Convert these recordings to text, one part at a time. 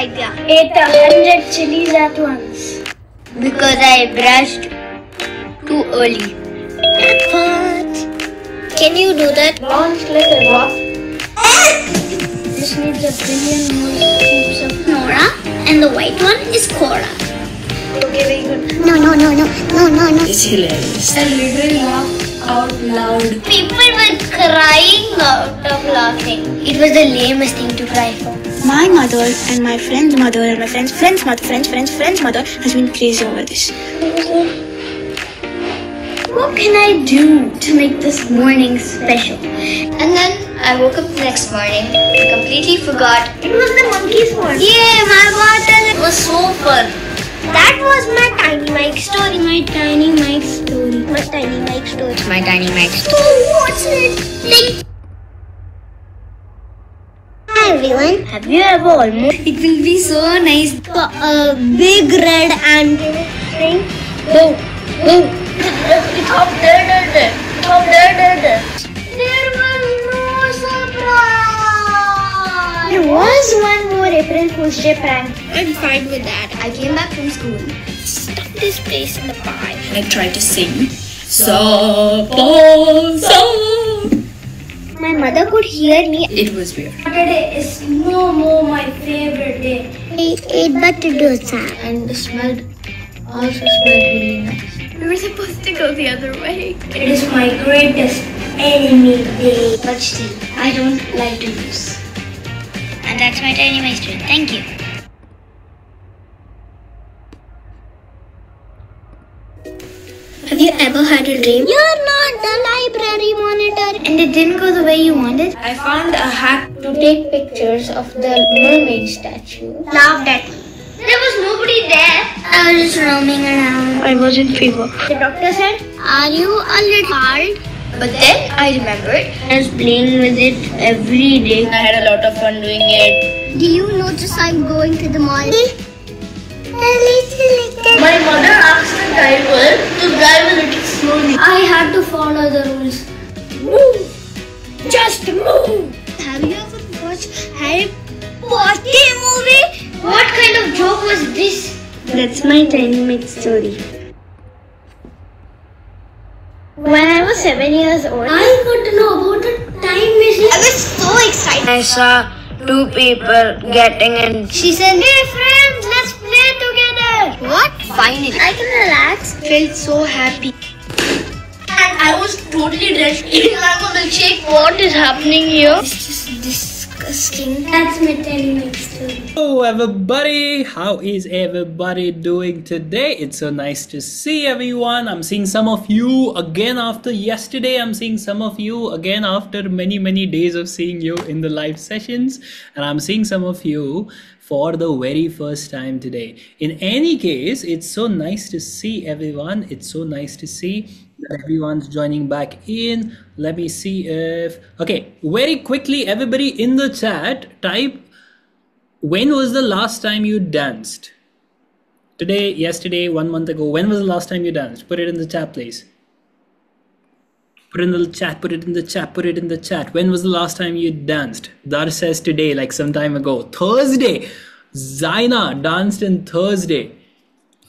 Vaidya? Ate 100 chilies at once. Because I brushed too early. What? Can you do that? Launch like a rock. This needs a billion more scoops of Nora, and the white one is Cora. Okay, very good. No. It's hilarious. I literally laughed out loud. People were crying out of laughing. It was the lamest thing to cry for. My mother and my friend's mother and my friend's mother has been crazy over this. What can I do to make this morning special? And then I woke up the next morning and completely forgot. It was the monkey's fault. Yeah, my bottle. It was so fun. That was my tiny Mike story. My tiny Mike story. My tiny Mike story. My tiny Mike story. Oh, what's it? Hi everyone. Have you ever almost? It will be so nice. A big red ant thing. Go. It's up there. It's up there. There was no surprise. There was one more April Fool's Day prank. I'm fine with that. I came back from school, stuffed this place in the pie. I tried to sing. Sept. My mother could hear me. It was weird. Saturday is no more my favorite day. I ate butter dosa. And the smell also smelled really nice. We were supposed to go the other way. It is my greatest enemy day. But still, I don't like to lose. And that's my tiny master. Thank you. Have you ever had a dream? You're not the library monitor. And it didn't go the way you wanted? I found a hack To take pictures of the mermaid statue. Laughed at me. There was nobody there. I was just roaming around. I was in fever. The doctor said, Are you a little hard? But then I remembered I was playing with it every day. I had a lot of fun doing it. do you notice I'm going to the mall? My mother asked the driver to drive a little slowly. I had to follow the rules. Move! Just move! Have you ever watched Harry Potter movie? What kind of joke was this? That's my tiny Mike story. When I was 7 years old, I got to know about the time machine. I was so excited. I saw two people getting in. She said, Hey friends, let's play together. What? Finally. I can relax. Felt so happy. And I was totally drenched. Eating mango milkshake. What is happening here? It's just disgusting. That's my tiny Mike story. Hello everybody, how is everybody doing today? It's so nice to see everyone. I'm seeing some of you again after yesterday. I'm seeing some of you again after many days of seeing you in the live sessions, and I'm seeing some of you for the very first time today. In any case, it's so nice to see everyone. It's so nice to see that everyone's joining back in. Let me see if okay, very quickly everybody in the chat type, when was the last time you danced? Today, yesterday, 1 month ago. When was the last time you danced? Put it in the chat, please. Put it in the chat, put it in the chat, put it in the chat. When was the last time you danced? Dar says today, like some time ago. Thursday. Zaina danced on Thursday.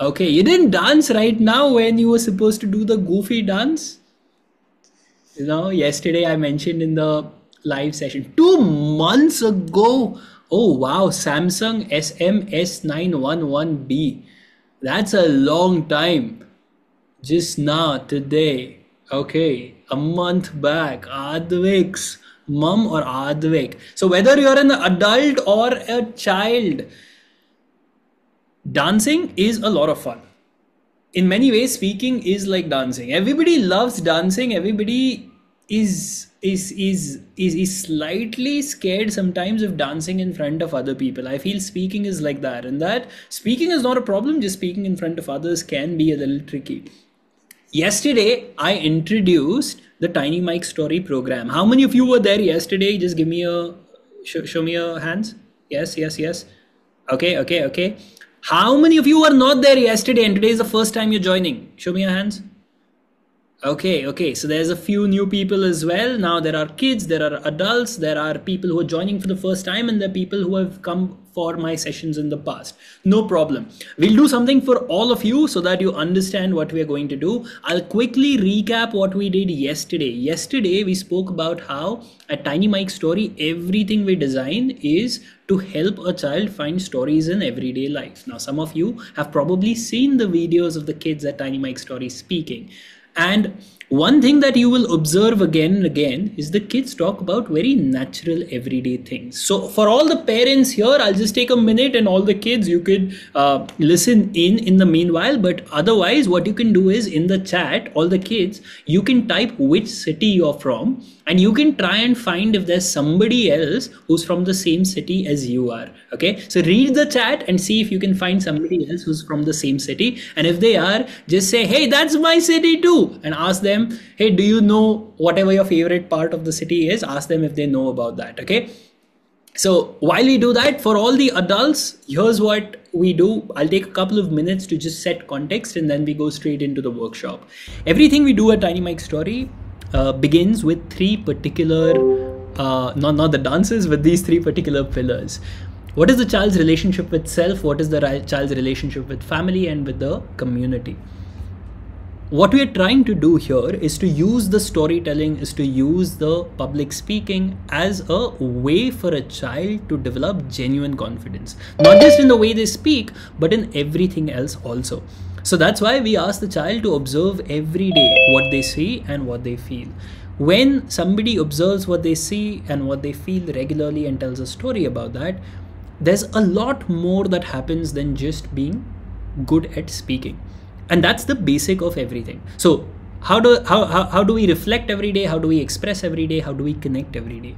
Okay, you didn't dance right now when you were supposed to do the goofy dance? You know, yesterday I mentioned in the live session. 2 months ago. Oh wow, Samsung SMS911B. That's a long time. Just now, today. Okay, a month back. Advik's mum or Advik. So whether you're an adult or a child, dancing is a lot of fun. In many ways, speaking is like dancing. Everybody loves dancing. Everybody is slightly scared sometimes of dancing in front of other people. I feel speaking is like that, and that speaking is not a problem. Just speaking in front of others can be a little tricky. Yesterday, I introduced the Tiny Mike Story program. How many of you were there yesterday? Just give me a show me your hands. Yes. Okay. How many of you were not there yesterday and today is the first time you're joining? Show me your hands. Okay. So there's a few new people as well. Now there are kids, there are adults, there are people who are joining for the first time, and there are people who have come for my sessions in the past. No problem. We'll do something for all of you so that you understand what we are going to do. I'll quickly recap what we did yesterday. Yesterday, we spoke about how at Tiny Mike Story, everything we design is to help a child find stories in everyday life. Now, some of you have probably seen the videos of the kids at Tiny Mike Story speaking. And one thing that you will observe again and again is the kids talk about very natural everyday things. So for all the parents here, I'll just take a minute, and all the kids, you could listen in the meanwhile. But otherwise, what you can do is in the chat, all the kids, you can type which city you're from, and you can try and find if there's somebody else who's from the same city as you are. Okay, so read the chat and see if you can find somebody else who's from the same city. And if they are, just say, hey, that's my city too, and ask them, hey, do you know whatever your favorite part of the city is? Ask them if they know about that. Okay, so while we do that, for all the adults, here's what we do. I'll take a couple of minutes to just set context, and then we go straight into the workshop. Everything we do at Tiny Mike Story begins with three particular, not the dances, but these three particular pillars. What is the child's relationship with self? What is the child's relationship with family and with the community? What we are trying to do here is to use the storytelling, is to use the public speaking as a way for a child to develop genuine confidence, not just in the way they speak, but in everything else also. So that's why we ask the child to observe every day what they see and what they feel. When somebody observes what they see and what they feel regularly and tells a story about that, there's a lot more that happens than just being good at speaking. And that's the basic of everything. So how do we reflect every day? How do we express every day? How do we connect every day?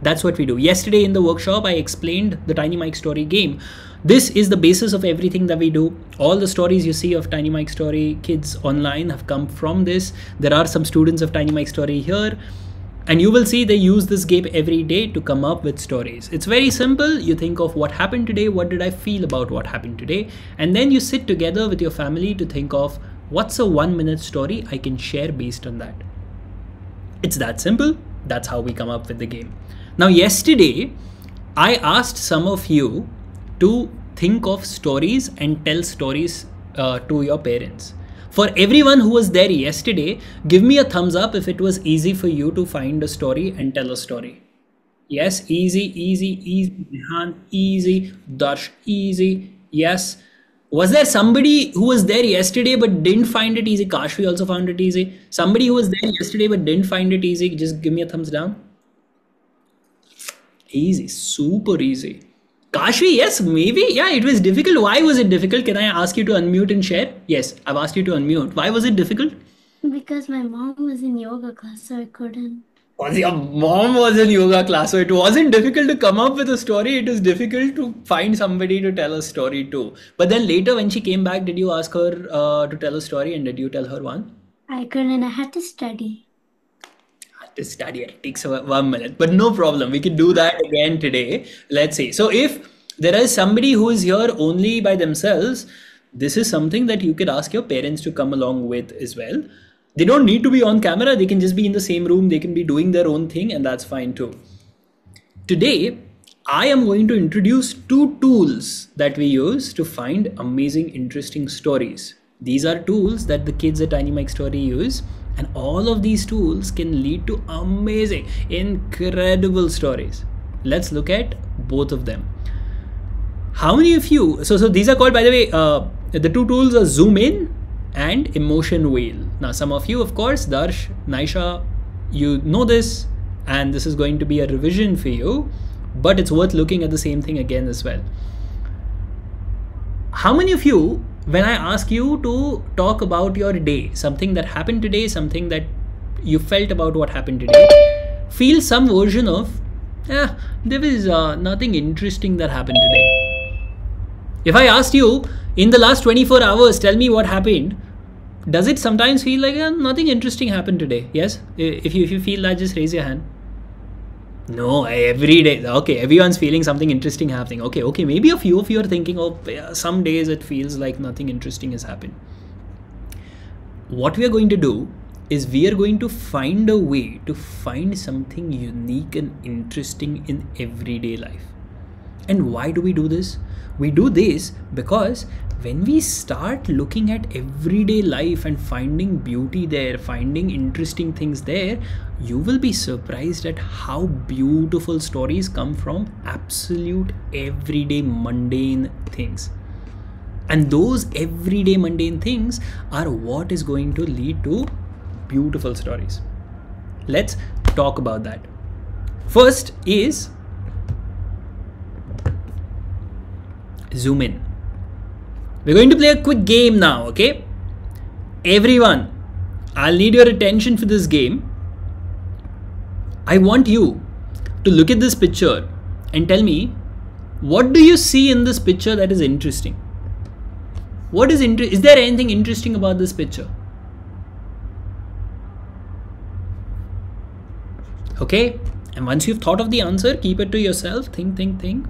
That's what we do. Yesterday in the workshop, I explained the Tiny Mike Story game. This is the basis of everything that we do. All the stories you see of Tiny Mike Story kids online have come from this. There are some students of Tiny Mike Story here, and you will see they use this game every day to come up with stories. It's very simple. You think of what happened today, what did I feel about what happened today, and then you sit together with your family to think of what's a 1-minute story I can share based on that. It's that simple. That's how we come up with the game. Now, yesterday, I asked some of you to think of stories and tell stories to your parents. For everyone who was there yesterday, give me a thumbs up if it was easy for you to find a story and tell a story. Yes, easy, Nihan, easy, Darsh, easy, yes. Was there somebody who was there yesterday but didn't find it easy? Kashvi also found it easy. Somebody who was there yesterday but didn't find it easy, just give me a thumbs down. Easy, super easy. Kashvi, yes, maybe. Yeah, it was difficult. Why was it difficult? Can I ask you to unmute and share? Yes, I've asked you to unmute. Why was it difficult? Because my mom was in yoga class, so I couldn't. Well, your mom was in yoga class, so it wasn't difficult to come up with a story. It was difficult to find somebody to tell a story to. But then later when she came back, did you ask her to tell a story, and did you tell her one? I couldn't. I had to study. To study, it takes 1 minute, but no problem, we can do that again today. Let's see. So if there is somebody who is here only by themselves, this is something that you could ask your parents to come along with as well. They don't need to be on camera, they can just be in the same room, they can be doing their own thing, and that's fine too. Today I am going to introduce 2 tools that we use to find amazing, interesting stories. These are tools that the kids at Tiny Mike Story use, and all of these tools can lead to amazing, incredible stories. Let's look at both of them. How many of you, so these are called, by the way, the 2 tools are Zoom In and Emotion Whale. Now some of you, of course, Darsh, Naisha, you know this, and this is going to be a revision for you, but it's worth looking at the same thing again as well. How many of you, when I ask you to talk about your day, something that happened today, something that you felt about what happened today, feel some version of, there was nothing interesting that happened today? If I asked you, in the last 24 hours, tell me what happened, does it sometimes feel like nothing interesting happened today? Yes? If you feel that, just raise your hand. No, every day. Okay, everyone's feeling something interesting happening. Okay, maybe a few of you are thinking, oh, some days it feels like nothing interesting has happened. What we are going to do is we are going to find a way to find something unique and interesting in everyday life. And why do we do this? We do this because when we start looking at everyday life and finding beauty there, finding interesting things there, you will be surprised at how beautiful stories come from absolute everyday mundane things. And those everyday mundane things are what is going to lead to beautiful stories. Let's talk about that. First is zoom in. We're going to play a quick game now, okay? Everyone, I'll need your attention for this game. I want you to look at this picture and tell me, what do you see in this picture that is interesting? Is there anything interesting about this picture? Okay, and once you've thought of the answer, keep it to yourself, think.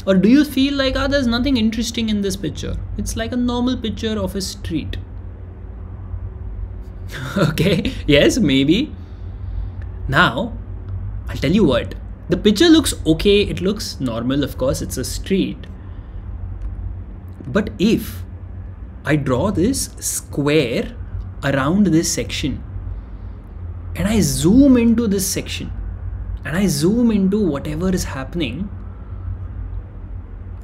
Or do you feel like, there's nothing interesting in this picture? It's like a normal picture of a street. Okay, yes, maybe. Now, I'll tell you what. The picture looks okay, it looks normal, of course, it's a street. But if I draw this square around this section, and I zoom into this section, and I zoom into whatever is happening,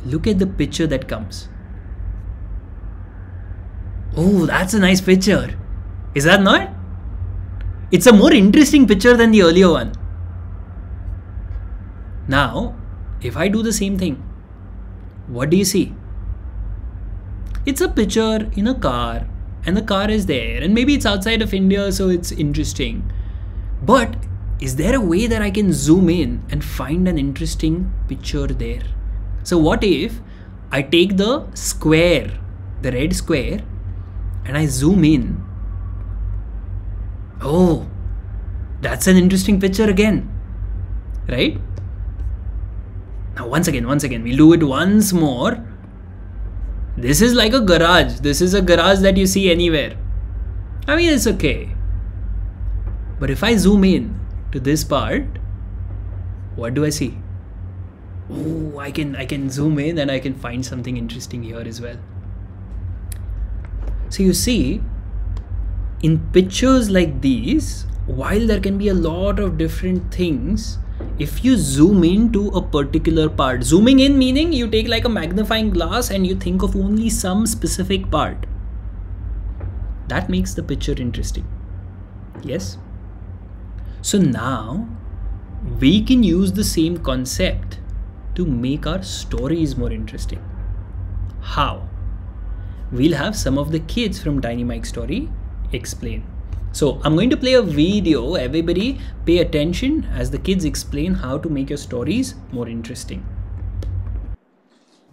look at the picture that comes. Oh, that's a nice picture. Is that not? It's a more interesting picture than the earlier one. Now, if I do the same thing, what do you see? It's a picture in a car, and the car is there, and maybe it's outside of India, so it's interesting. But is there a way that I can zoom in and find an interesting picture there? So what if I take the square, the red square, and I zoom in? Oh, that's an interesting picture again, right? Now once again, we'll do it once more. This is like a garage. This is a garage that you see anywhere. I mean, it's okay. But if I zoom in to this part, what do I see? Oh, I can zoom in and I can find something interesting here as well. So you see, in pictures like these, while there can be a lot of different things, if you zoom into a particular part, zooming in meaning you take like a magnifying glass and you think of only some specific part, that makes the picture interesting. Yes? So now we can use the same concept to make our stories more interesting. How? We'll have some of the kids from Tiny Mike Story explain. So I'm going to play a video. Everybody pay attention as the kids explain how to make your stories more interesting.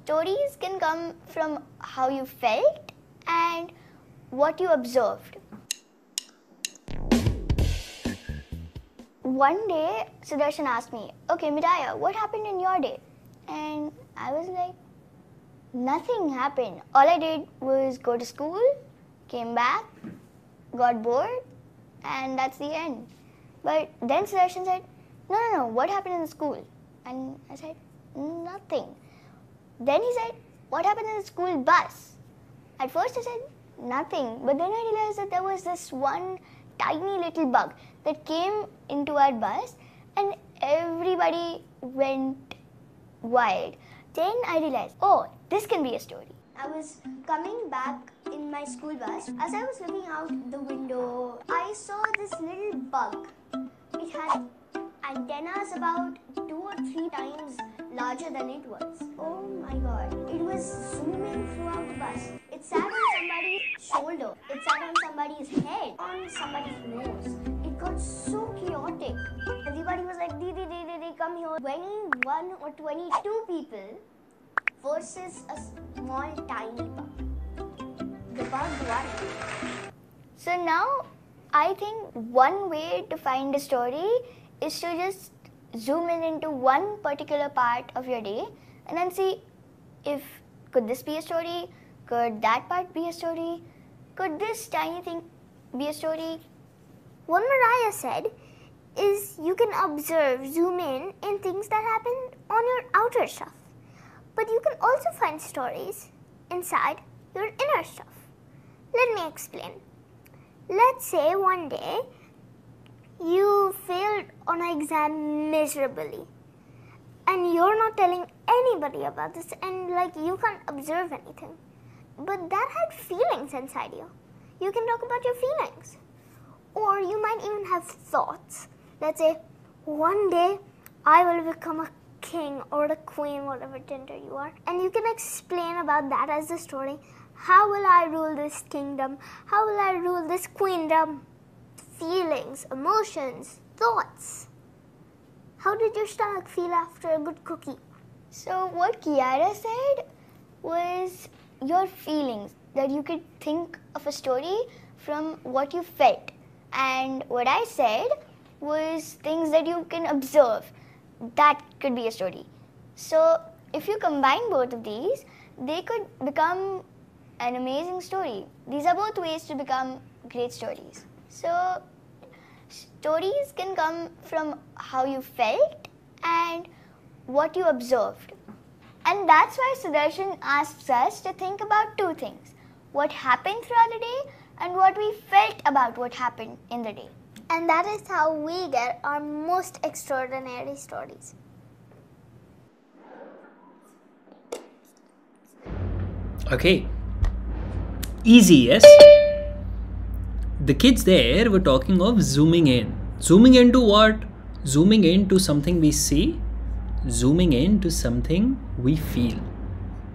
Stories can come from how you felt and what you observed. One day, Sudarshan asked me, okay, Midaya, what happened in your day? And I was like, nothing happened. All I did was go to school, came back, got bored, and that's the end. But then Sudarshan said, no, what happened in the school? And I said, nothing. Then he said, what happened in the school bus? At first I said, nothing. But then I realized that there was this one tiny little bug that came into our bus and everybody went wild. Then I realized, oh, this can be a story. I was coming back in my school bus. As I was looking out the window, I saw this little bug. It had antennas about 2 or 3 times larger than it was. Oh my god. It was zooming throughout the bus. It sat on somebody's shoulder. It sat on somebody's head. On somebody's nose. It got so chaotic. Everybody was like, Didi, come here. 21 or 22 people versus a small tiny bug. The bug won. So now I think one way to find a story is to just zoom in into one particular part of your day and then see if could this be a story, could that part be a story, could this tiny thing be a story. What Mariah said is you can observe, zoom in things that happen on your outer stuff. But you can also find stories inside your inner stuff. Let me explain. Let's say one day you failed on an exam miserably and you're not telling anybody about this and like you can't observe anything. But that had feelings inside you. You can talk about your feelings. Or you might even have thoughts. Let's say one day I will become a king or a queen, whatever gender you are. And you can explain about that as the story. How will I rule this kingdom? How will I rule this queendom? Feelings, emotions, thoughts. How did your stomach feel after a good cookie? So what Kiara said was your feelings, that you could think of a story from what you felt. And what I said was things that you can observe. That could be a story. So if you combine both of these, they could become an amazing story. These are both ways to become great stories. So stories can come from how you felt and what you observed. And that's why Sudarshan asks us to think about two things: what happened throughout the day and what we felt about what happened in the day. And that is how we get our most extraordinary stories. Okay. Easy, yes? The kids there were talking of zooming in. Zooming into what? Zooming into something we see, zooming into something we feel.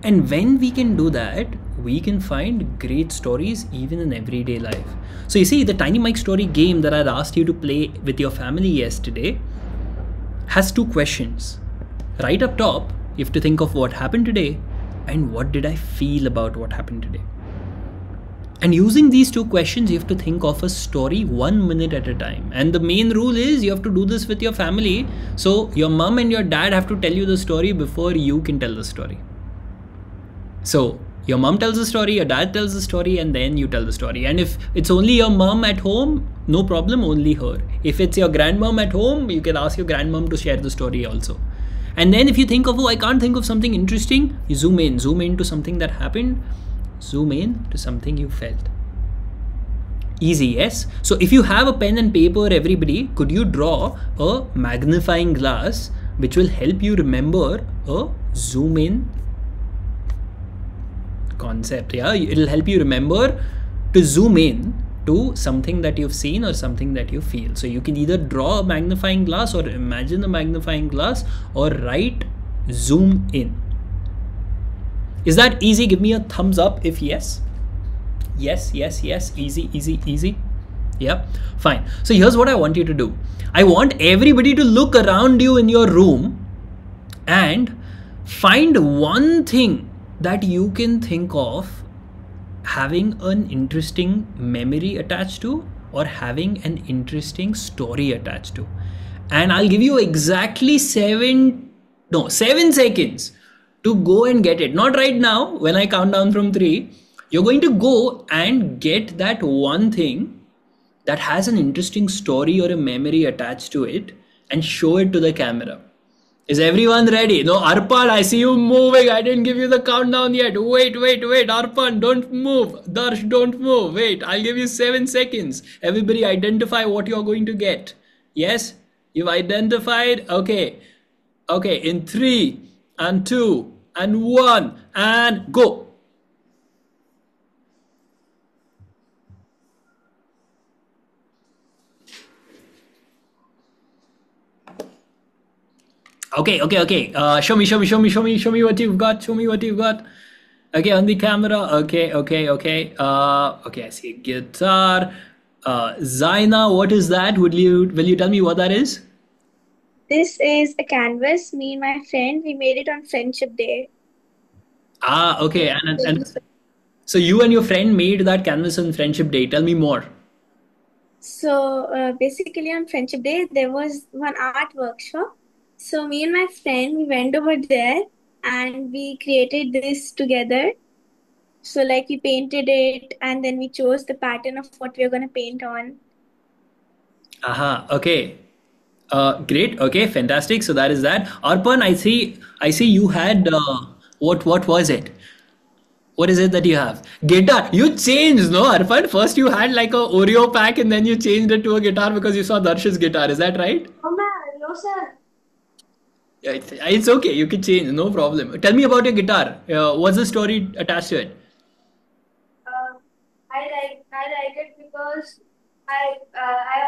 And when we can do that, we can find great stories even in everyday life. So you see, the Tiny Mike Story game that I'd asked you to play with your family yesterday has two questions. Right up top, you have to think of what happened today and what did I feel about what happened today. And using these two questions, you have to think of a story 1 minute at a time. And the main rule is you have to do this with your family. So your mom and your dad have to tell you the story before you can tell the story. So your mom tells the story, your dad tells the story, and then you tell the story. And if it's only your mom at home, no problem, only her. If it's your grandmom at home, you can ask your grandmom to share the story also. And then if you think of, oh, I can't think of something interesting, you zoom in to something that happened, zoom in to something you felt. Easy, yes? So if you have a pen and paper, everybody, could you draw a magnifying glass which will help you remember a zoom in concept? Yeah, it'll help you remember to zoom in to something that you've seen or something that you feel. So you can either draw a magnifying glass or imagine a magnifying glass or write zoom in. Is that easy? Give me a thumbs up if yes. Yes, yes, yes. Easy, easy, easy. Yeah, fine. So here's what I want you to do. I want everybody to look around you in your room and find one thing that you can think of having an interesting memory attached to or having an interesting story attached to. And I'll give you exactly 7 seconds to go and get it. Not right now, when I count down from 3. You're going to go and get that one thing that has an interesting story or a memory attached to it and show it to the camera. Is everyone ready? No, Arpan, I see you moving. I didn't give you the countdown yet. Wait. Arpan, don't move. Darsh, don't move. Wait, I'll give you 7 seconds. Everybody identify what you're going to get. Yes? You've identified? Okay. Okay, in 3 and 2 and 1 and go. Okay. Show me what you've got. Show me what you've got. Okay, on the camera. Okay. Okay, I see a guitar. Zaina, what is that? Will you tell me what that is? This is a canvas. Me and my friend, we made it on Friendship Day. Okay. And so you and your friend made that canvas on Friendship Day. Tell me more. So basically on Friendship Day, there was one art workshop. So me and my friend, we went over there and we created this together. So like we painted it and then we chose the pattern of what we are going to paint on. Okay. Great. Okay, fantastic. So that is that. Arpan, I see you had What was it? What is it that you have? Guitar. You changed, no, Arpan? First you had like a Oreo pack and then you changed it to a guitar because you saw Darsh's guitar. Is that right? Oh man, no sir. Yeah, it's okay. You can change. No problem. Tell me about your guitar. What's the story attached to it? I like it because I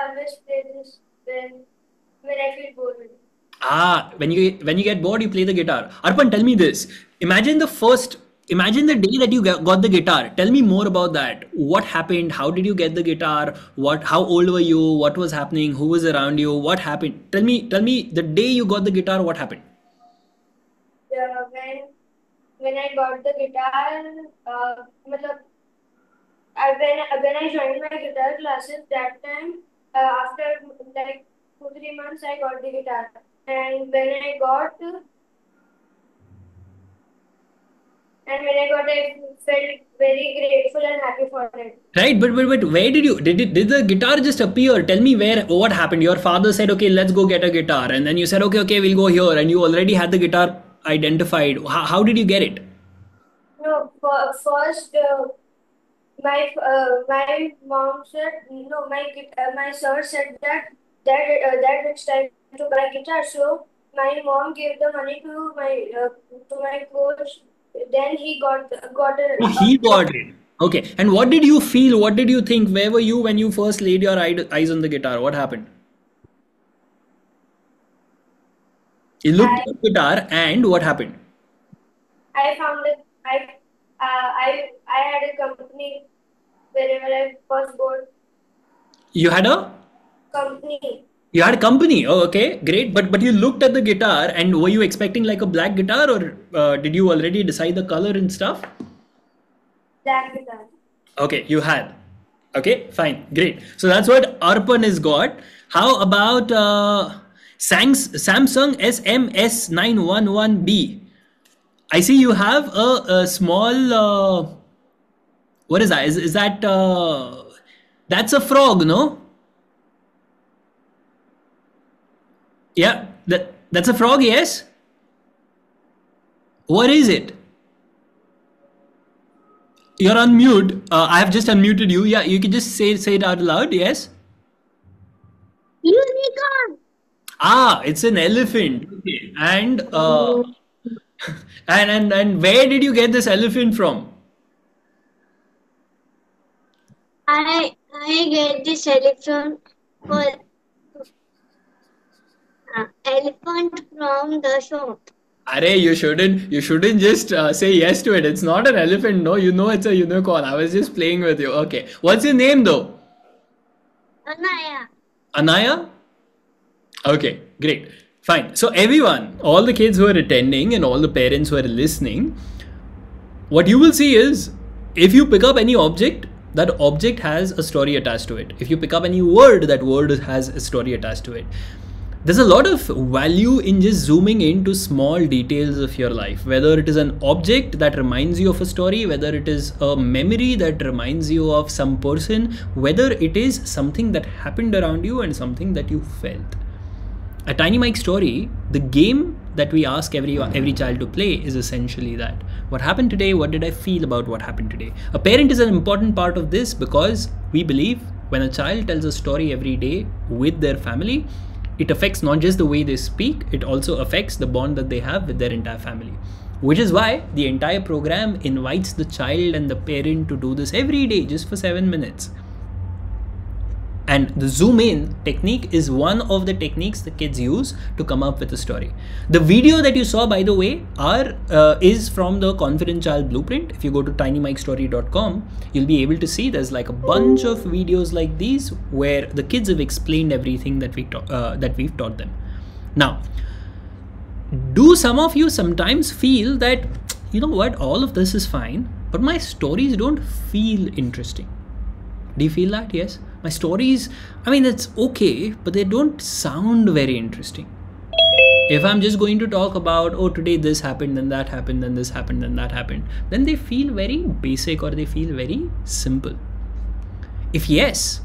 always play this when I feel bored. Ah, when you get bored, you play the guitar. Arpan, tell me this. Imagine the day that you got the guitar. Tell me more about that. What happened? How did you get the guitar? How old were you? What was happening? Who was around you? What happened? Tell me the day you got the guitar, what happened? Yeah, when I got the guitar, matlab, when I joined my guitar classes that time, after like 2 3 months, I got the guitar, and when I got it, I felt very grateful and happy for it. Right, but where did the guitar just appear? Tell me what happened. Your father said, okay, let's go get a guitar, and then you said, okay, we'll go here, and you already had the guitar identified. How did you get it? No, first my mom said no. My sir said that it's time to buy guitar. So my mom gave the money to my coach. Then he got Oh, he got it. Okay, and what did you feel? What did you think? Where were you when you first laid your eyes on the guitar? What happened? You looked I at the guitar, and what happened? I found it. I had a company wherever I first got You had a company you had a company. Oh, okay, great. But you looked at the guitar, and were you expecting like a black guitar, or did you already decide the color and stuff? that guitar. Okay, you had. Okay, fine, great. So that's what Arpan has got. How about Samsung SMS911B? I see you have a small. What is that? Is that that's a frog? No. Yeah, that's a frog. Yes. What is it? You're on mute. I have just unmuted you. Yeah, you can just say it out loud. Yes. Unicorn. Ah, it's an elephant. Okay. And and where did you get this elephant from? I get this elephant for elephant from the shop. Arey, you shouldn't just say yes to it. It's not an elephant, no. You know it's a unicorn. I was just playing with you. Okay. What's your name though? Anaya. Anaya? Okay, great. Fine. So everyone, all the kids who are attending and all the parents who are listening, what you will see is if you pick up any object, that object has a story attached to it. If you pick up any word, that word has a story attached to it. There's a lot of value in just zooming into small details of your life, whether it is an object that reminds you of a story, whether it is a memory that reminds you of some person, whether it is something that happened around you and something that you felt. A Tiny Mike story, the game that we ask every child to play is essentially that. What happened today? What did I feel about what happened today? A parent is an important part of this because we believe when a child tells a story every day with their family, it affects not just the way they speak, it also affects the bond that they have with their entire family. Which is why the entire program invites the child and the parent to do this every day just for 7 minutes. And the zoom in technique is one of the techniques the kids use to come up with a story. The video that you saw, by the way, is from the Confident Child Blueprint. If you go to tinymikestory.com, you'll be able to see there's like a bunch of videos like these where the kids have explained everything that we've taught them. Now, do some of you sometimes feel that, you know what, all of this is fine, but my stories don't feel interesting? Do you feel that? Yes. My stories, I mean, it's okay, but they don't sound very interesting. If I'm just going to talk about, oh, today this happened, then that happened, then this happened, then that happened, then they feel very basic or they feel very simple. If yes,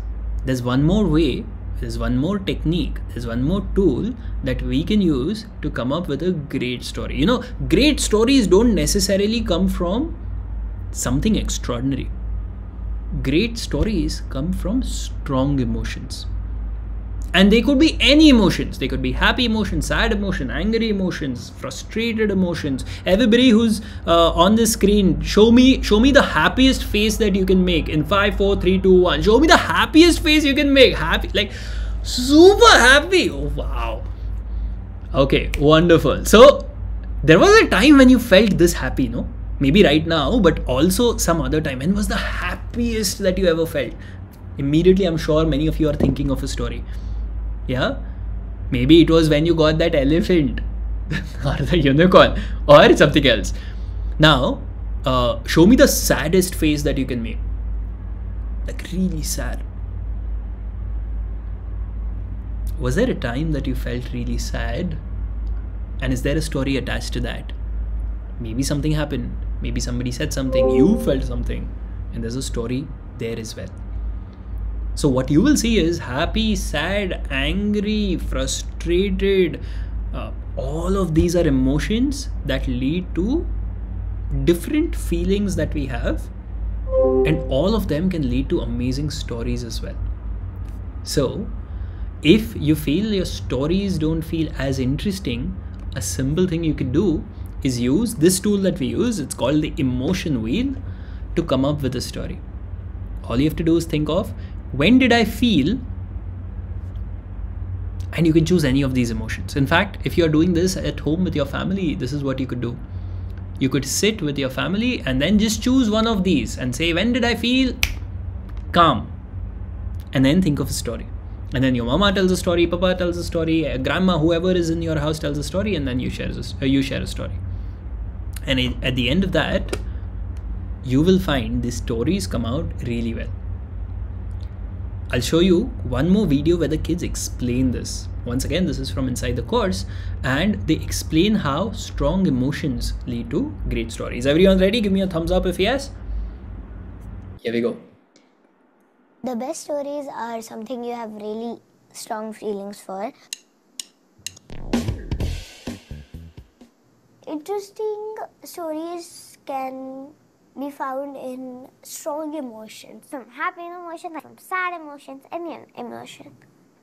there's one more way there's one more technique, there's one more tool that we can use to come up with a great story. You know, great stories don't necessarily come from something extraordinary. Great stories come from strong emotions. And they could be any emotions. They could be happy emotions, sad emotion, angry emotions, frustrated emotions. Everybody who's on the screen, show me the happiest face that you can make in 5, 4, 3, 2, 1. Show me the happiest face you can make. Happy, like super happy. Oh wow. Okay, wonderful. So there was a time when you felt this happy, no? Maybe right now, but also some other time. When was the happiest that you ever felt? Immediately, I'm sure many of you are thinking of a story. Yeah, maybe it was when you got that elephant or the unicorn or something else. Now, show me the saddest face that you can make. Like really sad. Was there a time that you felt really sad? And is there a story attached to that? Maybe something happened. Maybe somebody said something. You felt something. And there's a story there as well. So what you will see is happy, sad, angry, frustrated. All of these are emotions that lead to different feelings that we have. And all of them can lead to amazing stories as well. So if you feel your stories don't feel as interesting, a simple thing you can do is use this tool that we use. It's called the emotion wheel to come up with a story. All you have to do is think of, when did I feel? And you can choose any of these emotions. In fact, if you're doing this at home with your family, this is what you could do. You could sit with your family and then just choose one of these and say, when did I feel calm? And then think of a story. And then your mama tells a story, papa tells a story, grandma, whoever is in your house tells a story, and then you share a story. And at the end of that, you will find these stories come out really well. I'll show you one more video where the kids explain this. Once again, this is from inside the course, and they explain how strong emotions lead to great stories. Everyone ready? Give me a thumbs up if yes. Here we go. The best stories are something you have really strong feelings for. Interesting stories can be found in strong emotions, from happy emotions, from sad emotions, any emotion.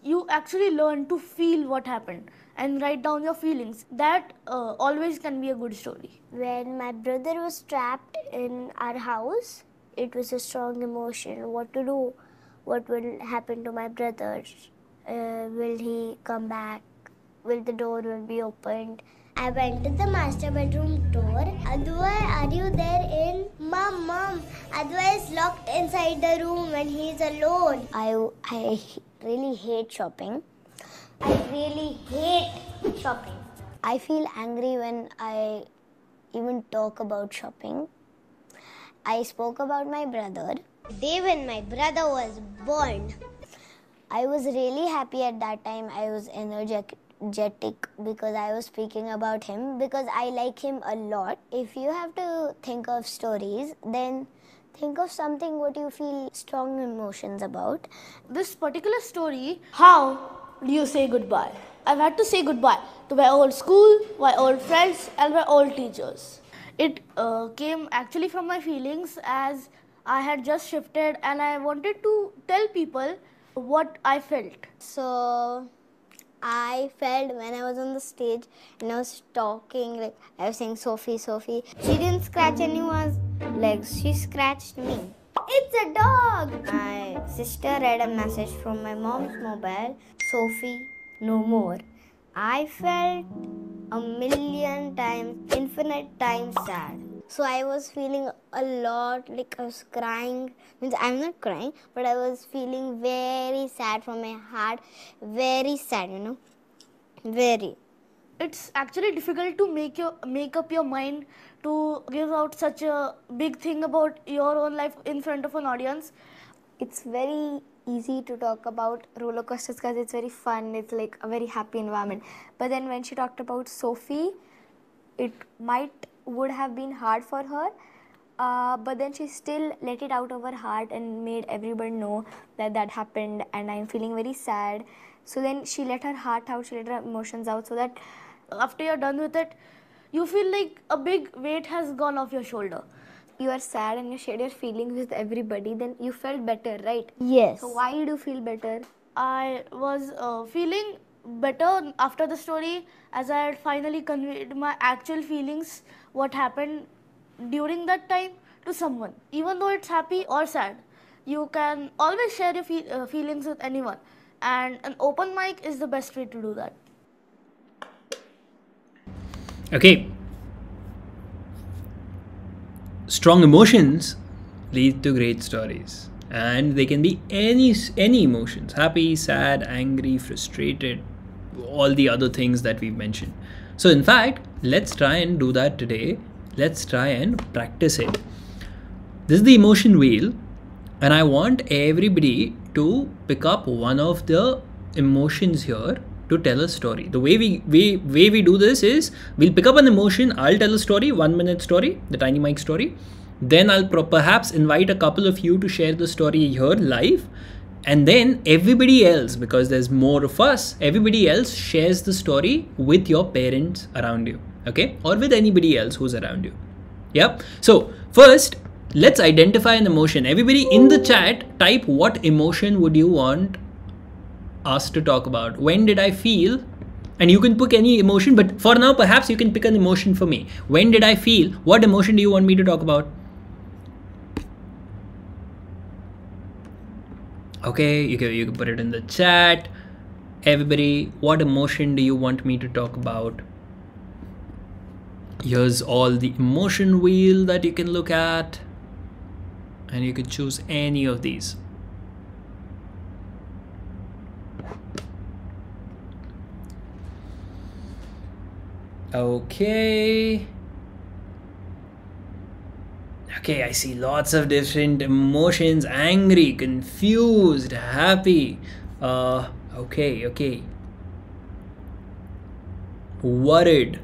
You actually learn to feel what happened and write down your feelings. That always can be a good story. When my brother was trapped in our house, it was a strong emotion. What to do? What will happen to my brother? Will he come back? Will the door be opened? I went to the master bedroom door. Advai, are you there in? Mom, Advai is locked inside the room when he is alone. I really hate shopping. I feel angry when I even talk about shopping. I spoke about my brother. The day when my brother was born. I was really happy at that time. I was energetic because I was speaking about him, because I like him a lot. If you have to think of stories, then think of something what you feel strong emotions about. This particular story, how do you say goodbye? I've had to say goodbye to my old school, my old friends, and my old teachers. It came actually from my feelings, as I had just shifted and I wanted to tell people what I felt. So I felt when I was on the stage and I was talking, like I was saying Sophie. She didn't scratch anyone's legs, she scratched me. It's a dog! My sister read a message from my mom's mobile, Sophie, no more. I felt a million times, infinite times sad. So I was feeling a lot, like I was crying. Means I'm not crying, but I was feeling very sad from my heart. Very sad, Very. It's actually difficult to make up your mind to give out such a big thing about your own life in front of an audience. It's very easy to talk about roller coasters because it's very fun. It's like a very happy environment. But then when she talked about Sophie, it would have been hard for her but then she still let it out of her heart and made everyone know that that happened, and I'm feeling very sad. So then she let her heart out, she let her emotions out, so that After you're done with it, you feel like a big weight has gone off your shoulder. you are sad and you shared your feelings with everybody, then you felt better, right? Yes. So why did you feel better? I was feeling better after the story, as I had finally conveyed my actual feelings, what happened during that time, to someone. Even though it's happy or sad, you can always share your feelings with anyone, and an open mic is the best way to do that. Okay. Strong emotions lead to great stories, and they can be any emotions: happy, sad, angry, frustrated, all the other things that we've mentioned. So in fact, let's try and do that today. Let's try and practice it. This is the emotion wheel, and I want everybody to pick up one of the emotions here to tell a story. The way we do this is, we'll pick up an emotion, I'll tell a story, 1 minute story, the tiny mic story. Then I'll perhaps invite a couple of you to share the story here live. And then everybody else, because there's more of us, everybody else shares the story with your parents around you, okay? Or with anybody else who's around you. Yep. So first, let's identify an emotion. Everybody in the chat, type what emotion would you want us to talk about. When did I feel? And you can pick any emotion, but for now, perhaps you can pick an emotion for me. When did I feel? What emotion do you want me to talk about? Okay, you can put it in the chat. Everybody, what emotion do you want me to talk about? Here's all the emotion wheel that you can look at, and you can choose any of these. Okay, I see lots of different emotions: angry, confused, happy, okay, worried.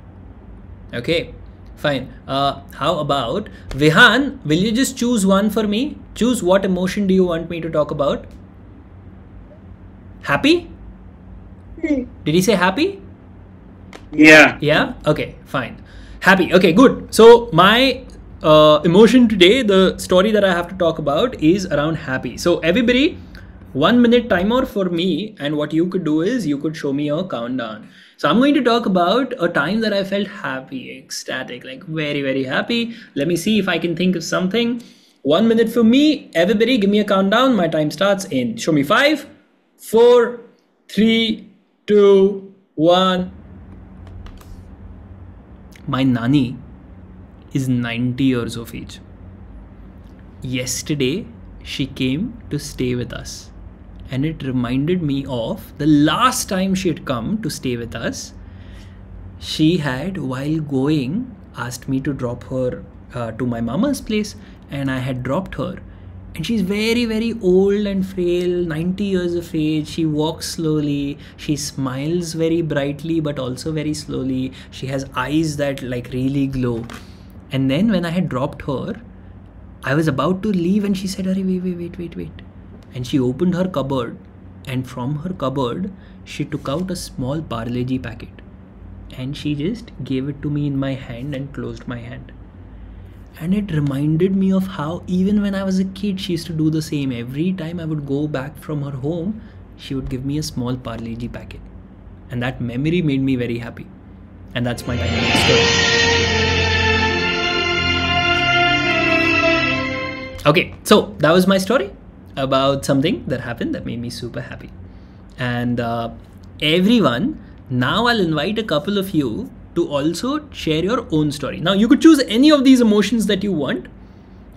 Okay, fine. How about Vihan? Will you just choose one for me? Choose what emotion do you want me to talk about? Happy? Did he say happy? Yeah? Okay, fine. Happy. Okay, good. So my emotion today, the story that I have to talk about, is around happy. So everybody, 1 minute timer for me, and what you could do is you could show me your countdown. So I'm going to talk about a time that I felt happy, ecstatic, like very, very happy. Let me see if I can think of something. 1 minute for me. Everybody give me a countdown. My time starts in, show me 5, 4, 3, 2, 1. My Nani is 90 years of age. Yesterday, she came to stay with us, and it reminded me of the last time she had come to stay with us. She had, while going, asked me to drop her to my mama's place, and I had dropped her. And she's very, very old and frail, 90 years of age. She walks slowly. She smiles very brightly, but also very slowly. She has eyes that like really glow. And then when I had dropped her, I was about to leave, and she said, "Arey, wait. And she opened her cupboard, and from her cupboard, she took out a small Parle-G packet. And she just gave it to me in my hand and closed my hand. And it reminded me of how even when I was a kid, she used to do the same. Every time I would go back from her home, she would give me a small Parle-G packet. And that memory made me very happy. And that's my tiny story. Okay, so that was my story about something that happened that made me super happy. And everyone, now I'll invite a couple of you to also share your own story. Now you could choose any of these emotions that you want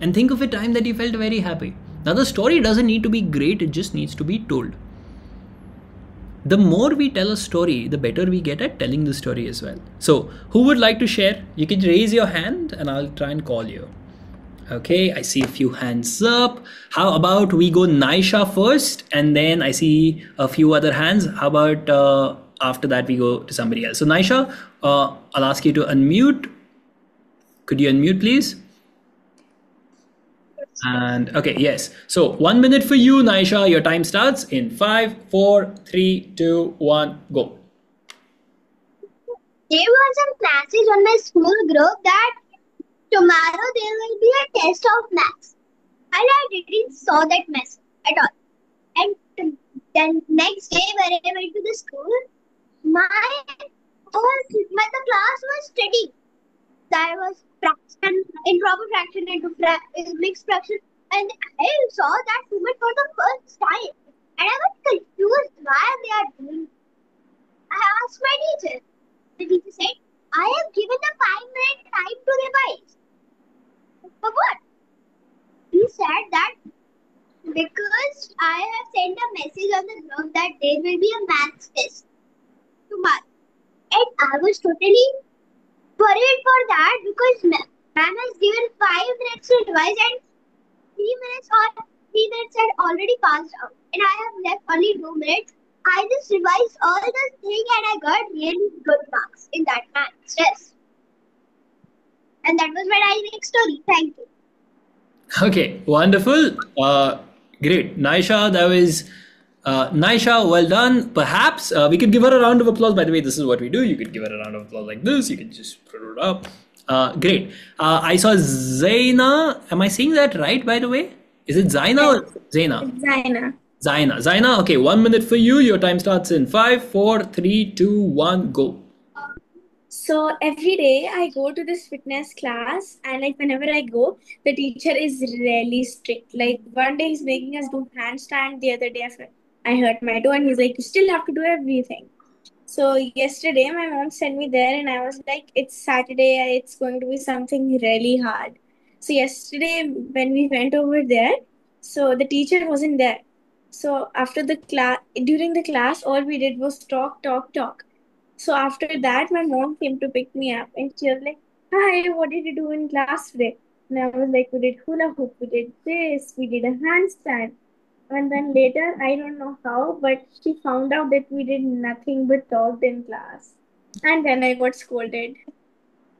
and think of a time that you felt very happy. Now the story doesn't need to be great, it just needs to be told. The more we tell a story, the better we get at telling the story as well. So who would like to share? You can raise your hand and I'll try and call you. Okay, I see a few hands up. How about we go Naisha first, and then I see a few other hands. How about after that we go to somebody else? So Naisha, I'll ask you to unmute. Could you unmute, please? And okay, yes. So 1 minute for you, Naisha. Your time starts in 5, 4, 3, 2, 1, go. There was a message on my school group that tomorrow there will be a test of maths. And I didn't saw that message at all. And then next day when I went to the school, the class was studying. There was fraction, improper fraction into mixed fraction, and I saw that movement for the first time, and I was confused why they are doing. I asked my teacher. The teacher said, "I have given them 5 minute time to revise." For what? He said that because I have sent a message on the group that there will be a maths test tomorrow, and I was totally worried for that because ma'am has given 5 minutes to revise and 3 minutes had already passed out and I have left only 2 minutes. I just revised all the thing and I got really good marks in that maths test. And that was my dynamic story. Thank you. Okay, wonderful. Great. Naisha, that was Naisha, well done. Perhaps we could give her a round of applause. By the way, this is what we do. You could give her a round of applause like this. You can just put it up. Great. I saw Zaina. Am I saying that right, by the way? Is it Zaina or Zaina? Zaina. Zaina. Zaina, okay, 1 minute for you. Your time starts in 5, 4, 3, 2, 1, go. So every day I go to this fitness class, and like whenever I go, the teacher is really strict. Like one day he's making us do handstand, the other day I hurt my toe, and he's like, "You still have to do everything." So yesterday my mom sent me there, and I was like, "It's Saturday, it's going to be something really hard." So yesterday when we went over there, so the teacher wasn't there. So after the class, during the class, all we did was talk, talk, talk. So after that, my mom came to pick me up and she was like, "Hi, what did you do in class today?" And I was like, "We did hula hoop, we did this, we did a handstand." And then later, I don't know how, but she found out that we did nothing but talked in class. And then I got scolded.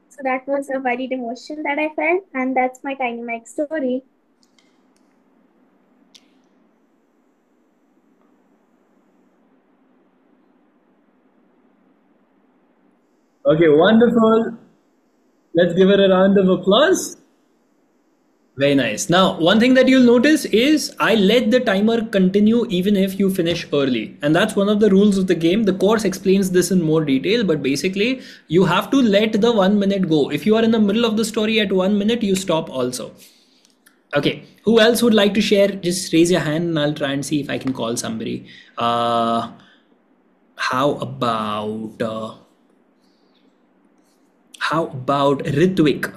So that was a varied emotion that I felt, and that's my tiny mic story. Okay, wonderful. Let's give her a round of applause. Very nice. Now, one thing that you'll notice is I let the timer continue even if you finish early. And that's one of the rules of the game. The course explains this in more detail, but basically, you have to let the 1 minute go. If you are in the middle of the story at 1 minute, you stop also. Okay, who else would like to share? Just raise your hand and I'll try and see if I can call somebody. How about Ritvik?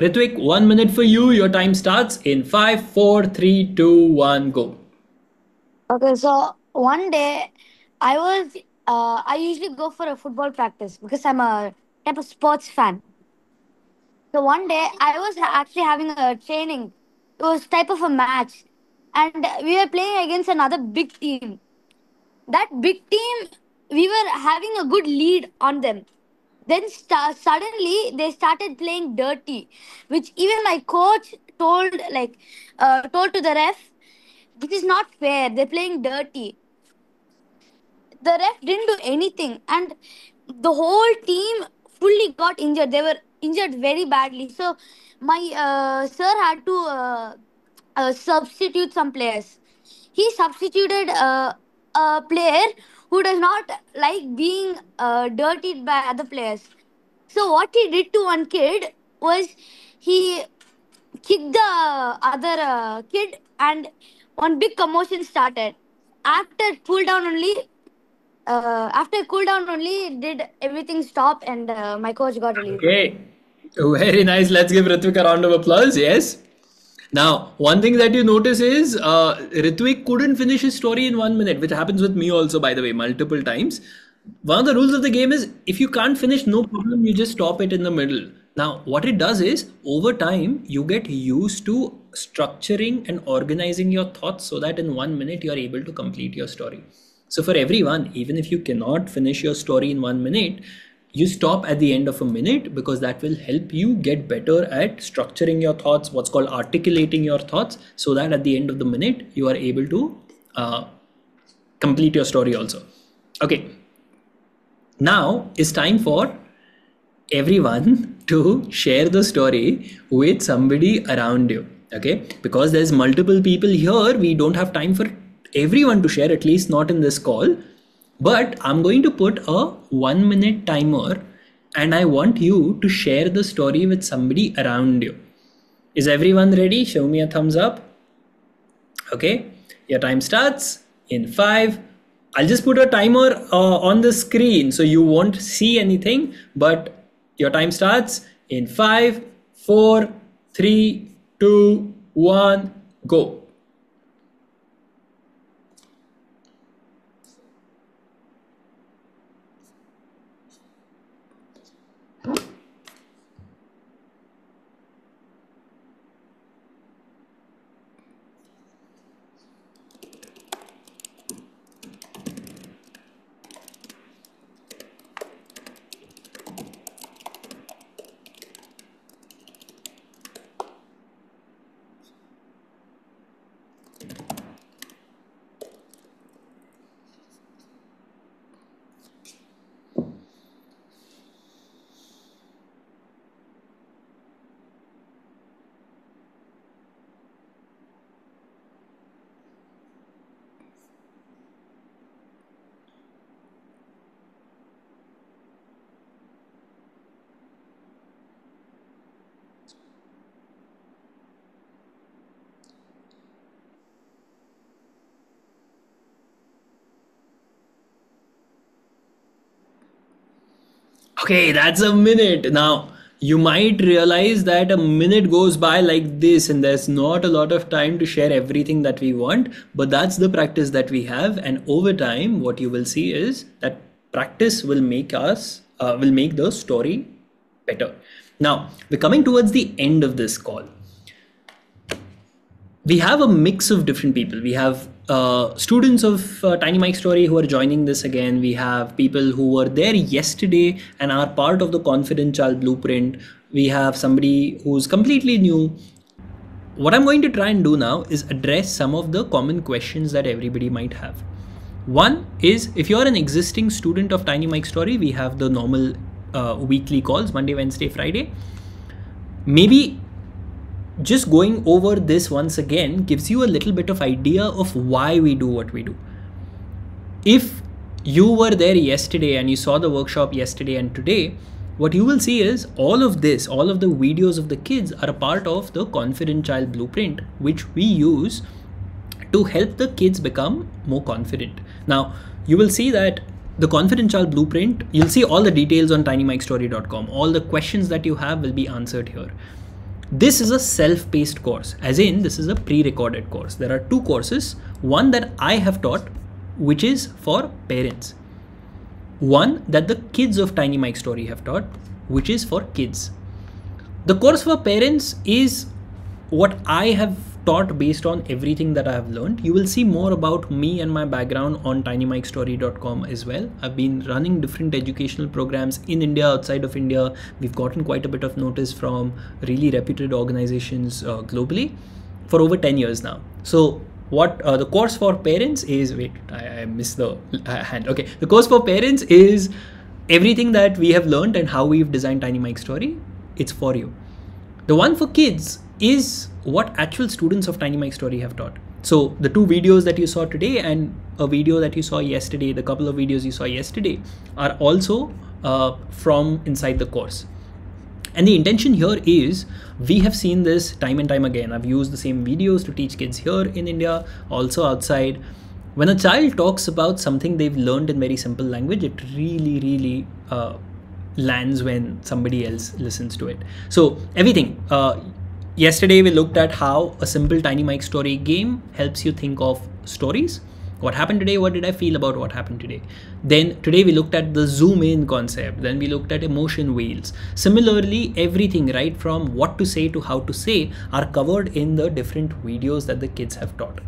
Ritvik, 1 minute for you. Your time starts in 5, 4, 3, 2, 1, go. Okay, so one day I usually go for a football practice because I'm a type of sports fan. So one day I was actually having a training. It was type of a match, and we were playing against another big team. That big team, we were having a good lead on them. Then suddenly they started playing dirty, which even my coach told to the ref, this is not fair. They're playing dirty. The ref didn't do anything, and the whole team fully got injured. They were injured very badly. So my sir had to substitute some players. He substituted a player who does not like being dirtied by other players. So what he did to one kid was he kicked the other kid, and one big commotion started. After cool down only did everything stop, and my coach got relieved. Okay, very nice. Let's give Ritvik a round of applause. Yes. Now, one thing that you notice is Ritvik couldn't finish his story in 1 minute, which happens with me also, by the way, multiple times. One of the rules of the game is if you can't finish, no problem, you just stop it in the middle. Now, what it does is over time, you get used to structuring and organizing your thoughts so that in 1 minute you're able to complete your story. So, for everyone, even if you cannot finish your story in 1 minute, you stop at the end of a minute, because that will help you get better at structuring your thoughts, what's called articulating your thoughts, so that at the end of the minute you are able to complete your story also. Okay, now it's time for everyone to share the story with somebody around you. Okay, because there's multiple people here, we don't have time for everyone to share, at least not in this call. But I'm going to put a 1 minute timer, and I want you to share the story with somebody around you. Is everyone ready? Show me a thumbs up. Okay, your time starts in 5. I'll just put a timer on the screen so you won't see anything, but your time starts in 5, 4, 3, 2, 1, go. Okay, that's a minute. Now, you might realize that a minute goes by like this, and there's not a lot of time to share everything that we want, but that's the practice that we have. And over time, what you will see is that practice will make the story better. Now, we're coming towards the end of this call. We have a mix of different people. We have students of Tiny Mike Story who are joining this again. We have people who were there yesterday and are part of the Confident Child Blueprint. We have somebody who's completely new. What I'm going to try and do now is address some of the common questions that everybody might have. One is, if you're an existing student of Tiny Mike Story, we have the normal weekly calls, Monday, Wednesday, Friday. Maybe just going over this once again gives you a little bit of idea of why we do what we do. If you were there yesterday and you saw the workshop yesterday and today, what you will see is all of the videos of the kids are a part of the Confident Child Blueprint, which we use to help the kids become more confident. Now, you will see that the Confident Child Blueprint, you'll see all the details on tinymikestory.com. All the questions that you have will be answered here. This is a self-paced course, as in this is a pre-recorded course. There are two courses, one that I have taught, which is for parents. One that the kids of Tiny Mike Story have taught, which is for kids. The course for parents is what I have taught based on everything that I have learned. You will see more about me and my background on tinymikestory.com as well. I've been running different educational programs in India, outside of India. We've gotten quite a bit of notice from really reputed organizations globally for over 10 years now. So what the course for parents is, I missed the hand. Okay, the course for parents is everything that we have learned and how we've designed Tiny Mike Story. It's for you. The one for kids is what actual students of Tiny Mike Story have taught. So the two videos that you saw today and a video that you saw yesterday, the couple of videos you saw yesterday, are also from inside the course. And the intention here is, we have seen this time and time again. I've used the same videos to teach kids here in India, also outside. When a child talks about something they've learned in very simple language, it really lands when somebody else listens to it. So everything. Yesterday we looked at how a simple Tiny Mike Story game helps you think of stories. What happened today? What did I feel about what happened today? Then today we looked at the zoom in concept. Then we looked at emotion wheels. Similarly, everything right from what to say to how to say are covered in the different videos that the kids have taught.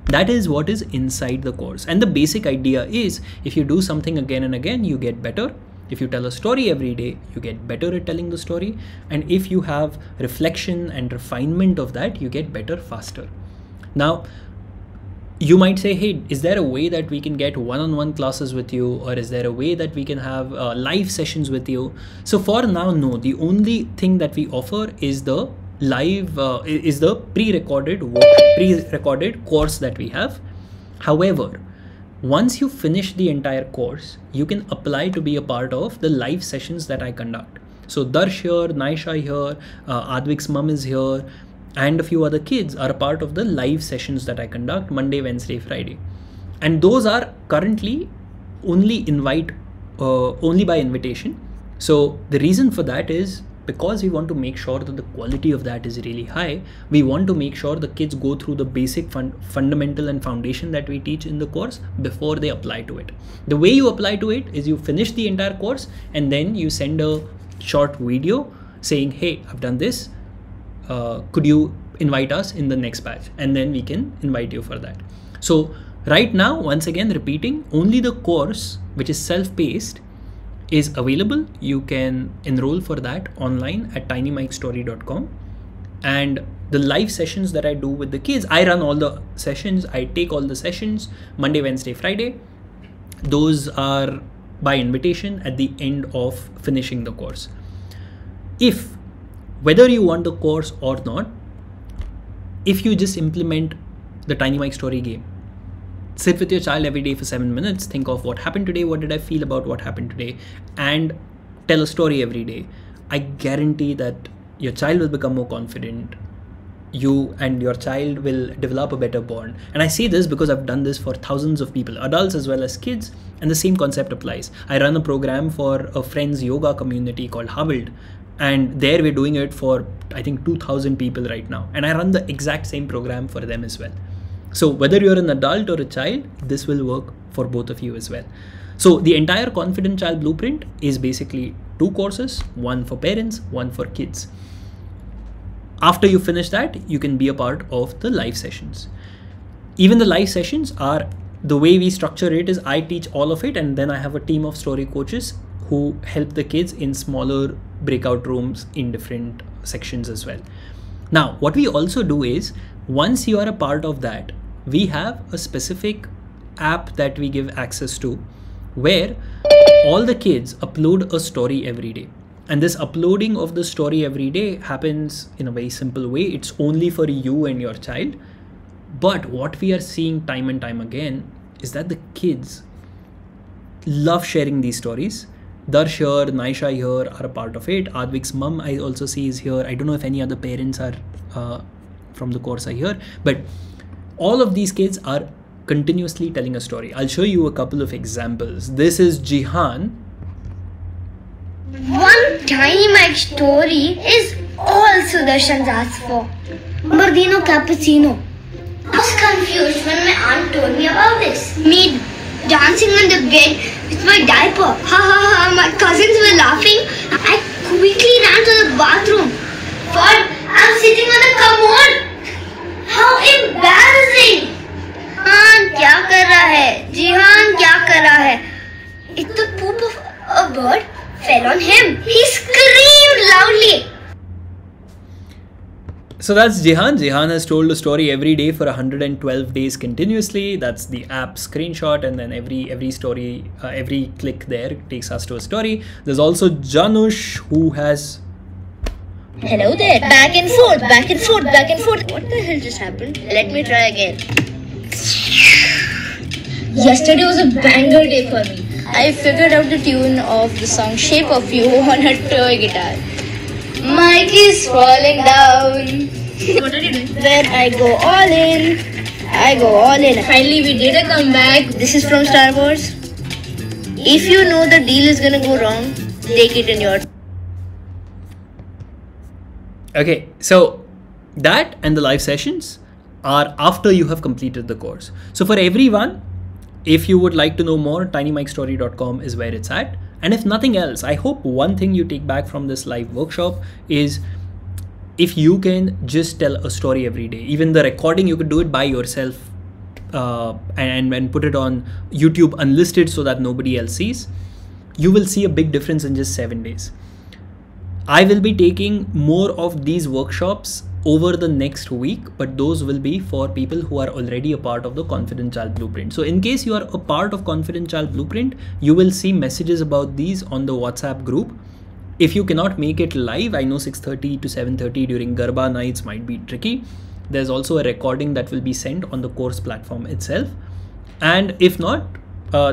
That is what is inside the course. And the basic idea is, if you do something again and again, you get better. If you tell a story every day, you get better at telling the story. And if you have reflection and refinement of that, you get better faster. Now, you might say, hey, is there a way that we can get one-on-one classes with you, or is there a way that we can have live sessions with you? So for now, no. The only thing that we offer is the live, is the pre-recorded course that we have. However, once you finish the entire course, you can apply to be a part of the live sessions that I conduct. So Darsh here, Naisha here, Advik's mom is here, and a few other kids are a part of the live sessions that I conduct Monday, Wednesday, Friday. And those are currently only by invitation. So the reason for that is because we want to make sure that the quality of that is really high. We want to make sure the kids go through the basic fundamental and foundation that we teach in the course before they apply to it. The way you apply to it is you finish the entire course and then you send a short video saying, hey, I've done this. Could you invite us in the next batch? And then we can invite you for that. So right now, once again, repeating, only the course, which is self-paced, is available. You can enroll for that online at tinymikestory.com. And the live sessions that I do with the kids, I run all the sessions. I take all the sessions Monday, Wednesday, Friday. Those are by invitation at the end of finishing the course. Whether you want the course or not, if you just implement the Tiny Mike Story game, sit with your child every day for 7 minutes, think of what happened today, what did I feel about what happened today, and tell a story every day, I guarantee that your child will become more confident. You and your child will develop a better bond. And I say this because I've done this for thousands of people, adults as well as kids, and the same concept applies. I run a program for a friend's yoga community called Harvard. And there we're doing it for, I think, 2,000 people right now. And I run the exact same program for them as well. So whether you're an adult or a child, this will work for both of you as well. So the entire Confident Child Blueprint is basically 2 courses, one for parents, one for kids. After you finish that, you can be a part of the live sessions. Even the live sessions are, the way we structure it is I teach all of it, and then I have a team of story coaches who help the kids in smaller breakout rooms in different sections as well. Now, what we also do is, once you are a part of that, we have a specific app that we give access to where all the kids upload a story every day. And this uploading of the story every day happens in a very simple way. It's only for you and your child. But what we are seeing time and time again is that the kids love sharing these stories. Darsh here, Naisha here are a part of it. Advik's mom I also see is here. I don't know if any other parents are from the course are here, but all of these kids are continuously telling a story. I'll show you a couple of examples. This is Jihan. One Tiny Mike story is all Sudarshan's asked for. Bardino Cappuccino. I was confused when my aunt told me about this. Me dancing on the bed with my diaper. Ha ha ha, my cousins were laughing. I quickly ran to the bathroom. But I'm sitting on the commode. How embarrassing! हाँ क्या कर रहा है? जीहान क्या कर रहा है? It the poop of a bird fell on him. He screamed loudly. So that's Jihan. Jihan has told a story every day for 112 days continuously. That's the app screenshot, and then every story, every click there takes us to a story. There's also Janush, who has... Hello there. Back and forth, back and forth, back and forth. What the hell just happened? Let me try again. Yesterday was a banger day for me. I figured out the tune of the song Shape of You on a toy guitar. Mike is falling down. What are you doing? Then I go all in. Finally, we did a comeback. This is from Star Wars. If you know the deal is gonna go wrong, take it in your... Okay, so that and the live sessions are after you have completed the course. So for everyone, if you would like to know more, tinymikestory.com is where it's at. And if nothing else, I hope one thing you take back from this live workshop is if you can just tell a story every day. Even the recording, you could do it by yourself and put it on YouTube unlisted so that nobody else sees. you will see a big difference in just 7 days. I will be taking more of these workshops over the next week, but those will be for people who are already a part of the Confident Child Blueprint. So in case you are a part of Confident Child Blueprint, you will see messages about these on the WhatsApp group. If you cannot make it live, I know 6:30 to 7:30 during Garba nights might be tricky. There's also a recording that will be sent on the course platform itself. And if not,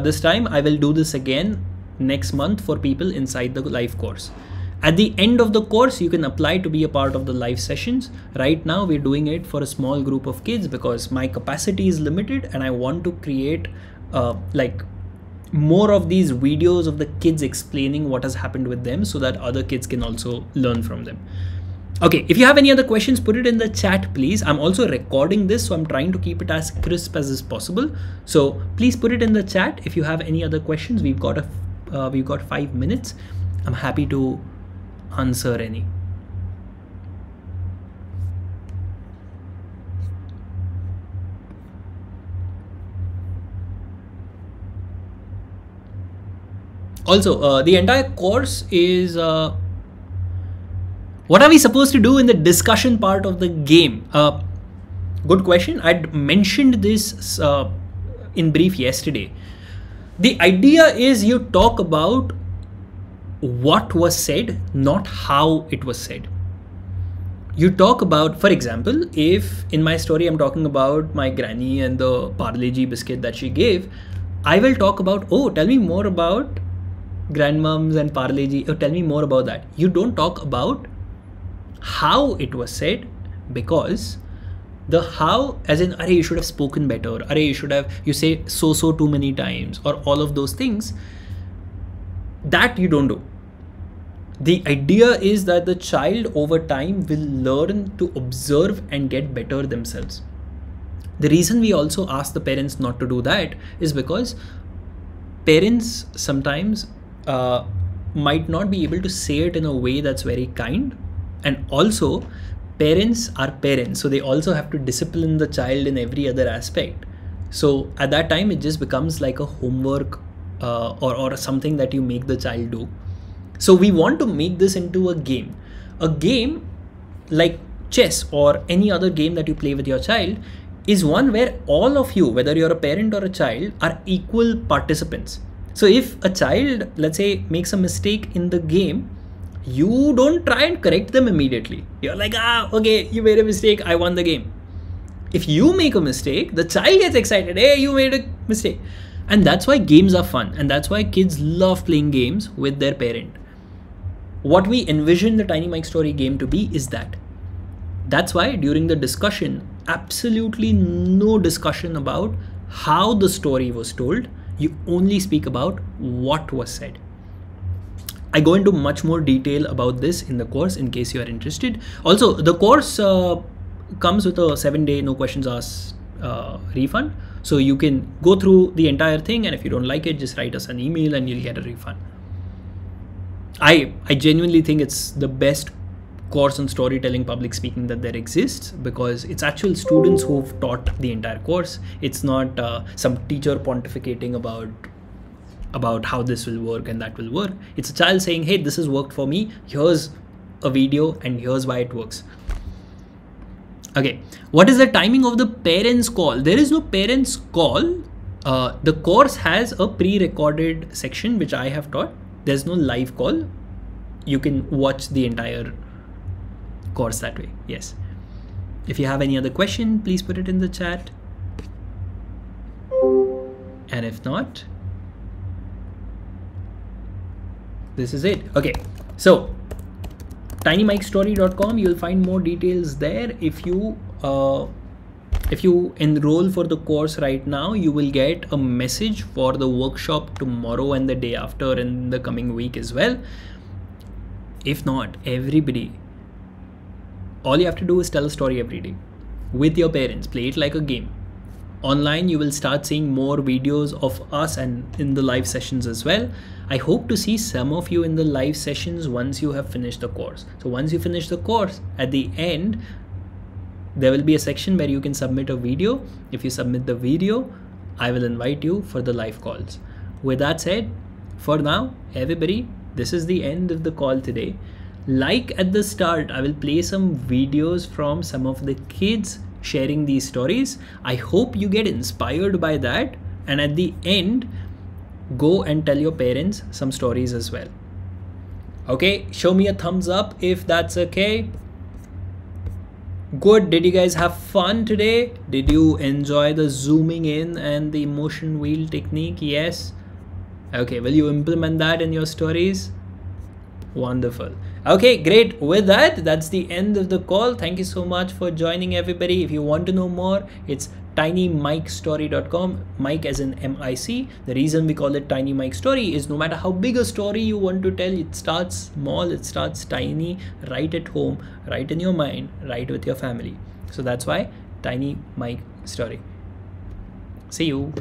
this time I will do this again next month for people inside the live course. At the end of the course, you can apply to be a part of the live sessions. Right now, we're doing it for a small group of kids because my capacity is limited and I want to create like more of these videos of the kids explaining what has happened with them so that other kids can also learn from them. Okay, if you have any other questions, put it in the chat, please. I'm also recording this, so I'm trying to keep it as crisp as is possible. So please put it in the chat if you have any other questions. We've got 5 minutes. I'm happy to answer any. Also, the entire course is what are we supposed to do in the discussion part of the game? Good question. I'd mentioned this in brief yesterday. The idea is you talk about what was said, not how it was said. You talk about, for example, if in my story I'm talking about my granny and the Parle G biscuit that she gave, I will talk about, oh, tell me more about grandmums and Parle G, tell me more about that. You don't talk about how it was said, because the how, as in, you should have spoken better, you say so too many times, or all of those things, that you don't do. The idea is that the child over time will learn to observe and get better themselves. The reason we also ask the parents not to do that is because parents sometimes might not be able to say it in a way that's very kind. And also, parents are parents, so they also have to discipline the child in every other aspect. So at that time, it just becomes like a homework or something that you make the child do. So we want to make this into a game. A game like chess or any other game that you play with your child is one where all of you, whether you're a parent or a child, are equal participants. So if a child, let's say, makes a mistake in the game, you don't try and correct them immediately. You're like, okay, you made a mistake, I won the game. If you make a mistake, the child gets excited, hey, you made a mistake. And that's why games are fun. And that's why kids love playing games with their parent. What we envision the Tiny Mike Story game to be is that. That's why during the discussion, absolutely no discussion about how the story was told. You only speak about what was said. I go into much more detail about this in the course in case you are interested. Also, the course comes with a 7-day no questions asked refund. So you can go through the entire thing, and if you don't like it, just write us an email and you'll get a refund. I genuinely think it's the best course on storytelling, public speaking that there exists, because it's actual students who've taught the entire course. It's not some teacher pontificating about how this will work and that will work. It's a child saying, hey, this has worked for me. Here's a video and here's why it works. Okay, what is the timing of the parents call? There is no parents call. The course has a pre-recorded section which I have taught. There's no live call. You can watch the entire course that way. Yes. If you have any other question, please put it in the chat. And if not, this is it. Okay, so tinymikestory.com, you'll find more details there. If you enroll for the course right now, you will get a message for the workshop tomorrow and the day after and the coming week as well. If not, everybody, all you have to do is tell a story every day with your parents. Play it like a game. Online, you will start seeing more videos of us and in the live sessions as well. I hope to see some of you in the live sessions once you have finished the course. So once you finish the course, at the end, there will be a section where you can submit a video. If you submit the video, I will invite you for the live calls. With that said, For now, everybody, this is the end of the call today. Like at the start, I will play some videos from some of the kids sharing these stories. I hope you get inspired by that, and at the end, go and tell your parents some stories as well. Okay, show me a thumbs up if that's okay. Good. Did you guys have fun today? Did you enjoy the zooming in and the emotion wheel technique? Yes. Okay, will you implement that in your stories? Wonderful. Okay, great. With that, that's the end of the call. Thank you so much for joining, everybody. If you want to know more, it's tinymikestory.com. Mike as in M-I-C. The reason we call it Tiny Mike Story is no matter how big a story you want to tell, it starts small, it starts tiny, right at home, right in your mind, right with your family. So that's why Tiny Mike Story. See you.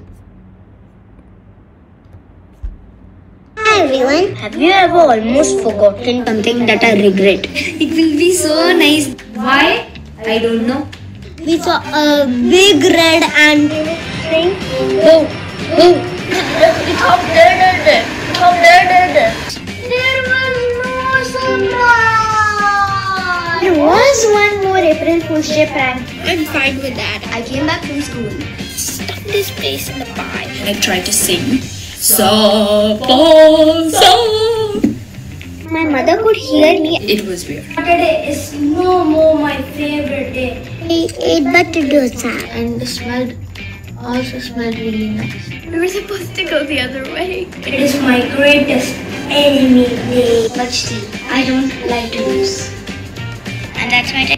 Hi everyone. Have you ever almost forgotten something that I regret? It will be so nice. Why? I don't know. We saw a big red ant saying, "Go, go." It hopped there. It hopped there. There was no sunrise. There was one more April Fool's Day prank. I'm fine with that. I came back from school, stuck this place in the pie. I tried to sing. Sept. My mother could hear me. It was weird. Saturday is no more my favorite day. I ate dosa and the smell also smelled really nice. We were supposed to go the other way. It is my greatest enemy day. But see, I don't like to lose. And that's my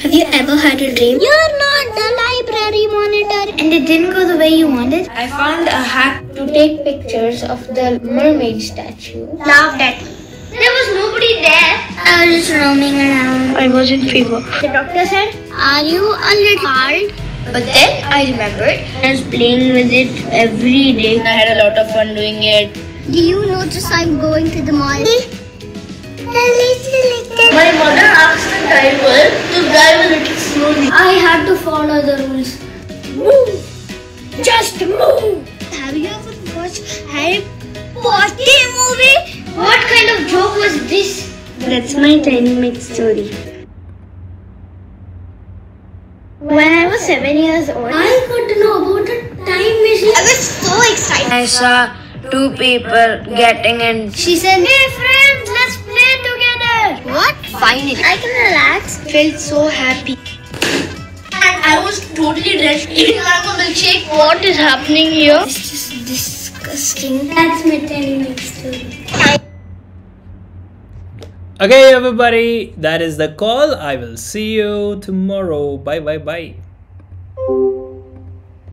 Have you ever had a dream? You're not the library monitor and it didn't go the way you wanted? I found a hack to take pictures of the mermaid statue. Laughed at me. There was nobody there. I was just roaming around. I was in fever. The doctor said, "Are you a little hard?" But then I remembered I was playing with it every day. I had a lot of fun doing it. Do you notice I'm going to the mall? My mother asked the driver to drive a little slowly. I had to follow the rules. Move! Just move! Have you ever watched Harry Potter movie? What kind of joke was this? That's my tiny Mike story. When I was 7 years old, I got to know about a time machine. I was so excited. I saw two people getting in. She said, "Hey friends, let's play together." What? Finally, I can relax. Felt so happy. And I was totally dressed in mango milkshake. What is happening here? It's just disgusting. That's my tiny Mike story. Okay, everybody, that is the call. I will see you tomorrow. Bye.